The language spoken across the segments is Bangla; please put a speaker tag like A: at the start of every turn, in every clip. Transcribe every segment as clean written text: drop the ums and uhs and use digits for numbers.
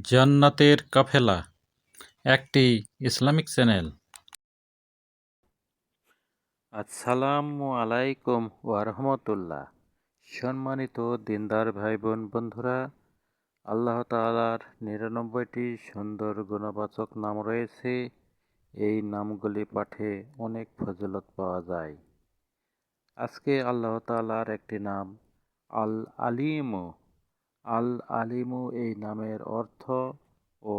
A: জান্নাতের কাফেলা একটি ইসলামিক চ্যানেল।
B: আসসালামু আলাইকুম ওয়ারহমতুল্লাহ। সম্মানিত দিনদার ভাই বোন বন্ধুরা, আল্লাহ তাআলার ৯৯টি সুন্দর গুণবাচক নাম রয়েছে। এই নামগুলি পাঠে অনেক ফজিলত পাওয়া যায়। আজকে আল্লাহ তাআলার একটি নাম আল আলিমু। আল আলিমু এই নামের অর্থ ও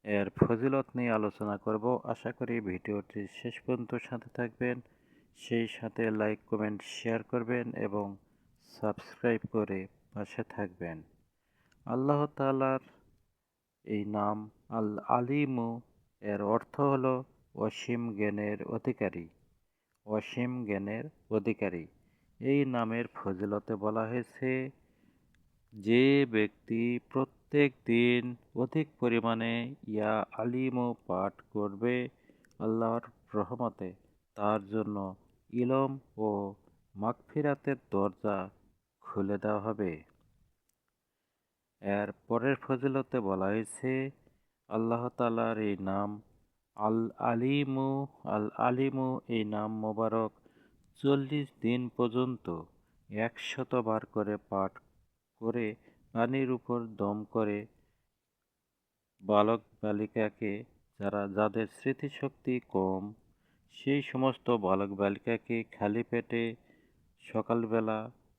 B: এর ফজিলত নিয়ে আলোচনা করব। আশা করি ভিডিওটি শেষ পর্যন্ত সাথে থাকবেন, সেই সাথে লাইক কমেন্ট শেয়ার করবেন এবং সাবস্ক্রাইব করে পাশে থাকবেন। আল্লাহ তাআলার এই নাম আল আলিমু এর অর্থ হলো অসীম জ্ঞানের অধিকারী। অসীম জ্ঞানের অধিকারী এই নামের ফজিলতে বলা হয়েছে, যে ব্যক্তি প্রত্যেক দিন অধিক পরিমাণে ইয়া আলিমু পাঠ করবে, আল্লাহর রহমতে তার জন্য ইলম ও মাগফিরাতের দরজা খুলে দেওয়া হবে। এর পরের ফজিলতে বলা হয়েছে, আল্লাহ তাআলার এই নাম আল আলিমু। আল আলিমু এই নাম মোবারক ৪০ দিন পর্যন্ত ১০০ বার করে পাঠ করে পানির উপর দম করে বালক বালিকাকে, যাদের স্মৃতিশক্তি কম, সেই সমস্ত বালক বালিকাকে খালি পেটে সকালবেলা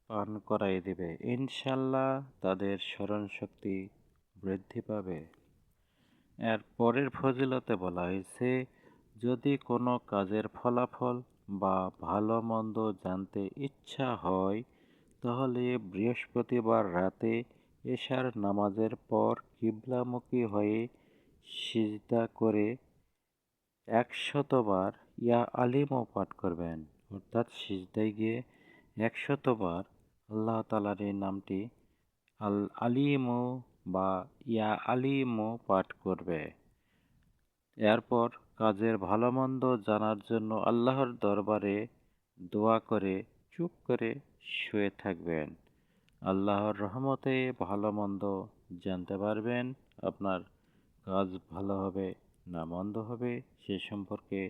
B: পান করাই দেবে। ইনশাল্লাহ তাদের স্মরণশক্তি বৃদ্ধি পাবে। এর পরের ফজিলতে বলা হয়েছে, যদি কোনো কাজের ফলাফল বা ভালো মন্দ জানতে ইচ্ছা হয়, তাহলে বৃহস্পতিবার রাতে এশার নামাজের পর কিবলামুখী হয়ে সিজদা করে ১০০ বার ইয়া আলিমও পাঠ করবেন। অর্থাৎ সিজদায় গিয়ে ১০০ বার আল্লাহ তাআলার এই নামটি আল আলিমু বা ইয়া আলিমু পাঠ করবে। এরপর কাজের ভালো মন্দ জানার জন্য আল্লাহর দরবারে দোয়া করে চুপ করে শুয়ে থাকবেন। আল্লাহর রহমতে ভালো মন্দ জানতে পারবেন। আপনার কাজ ভালো হবে না মন্দ হবে সে সম্পর্কে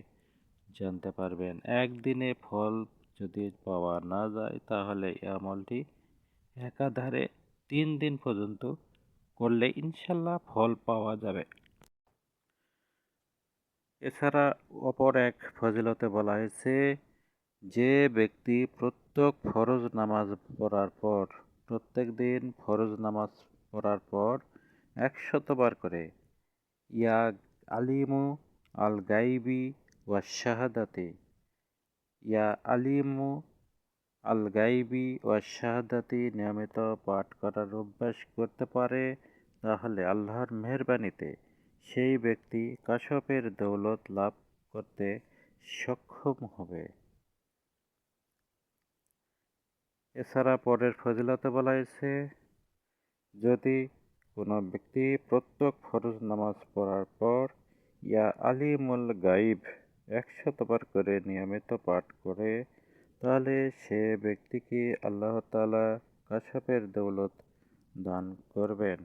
B: জানতে পারবেন। একদিনে ফল যদি পাওয়া না যায়, তাহলে এই আমলটি একাধারে ৩ দিন পর্যন্ত করলে ইনশাল্লাহ ফল পাওয়া যাবে। এছাড়া অপর এক ফজিলতে বলা হয়েছে, যে ব্যক্তি প্রত্যেক দিন ফরজ নামাজ পড়ার পর ১০০ বার করে ইয়া আলিমু আল গাইবি ওয়া শাহাদাতি, ইয়া আলিমু আল গাইবি ওয়া শাহাদাতি নিয়মিত পাঠ করার অভ্যাস করতে পারে, তাহলে আল্লাহর মেহেরবানিতে সেই ব্যক্তি কাশফের দৌলত লাভ করতে সক্ষম হবে। এছাড়া পরের ফজিলতে বলা হয়েছে, যদি কোনো ব্যক্তি প্রত্যেক ফরজ নামাজ পড়ার পর ইয়া আলিমুল গাইব ১০০ বার করে নিয়মিত পাঠ করে, তাহলে সে ব্যক্তিকে আল্লাহ তাআলা কাশফের দৌলত দান করবেন।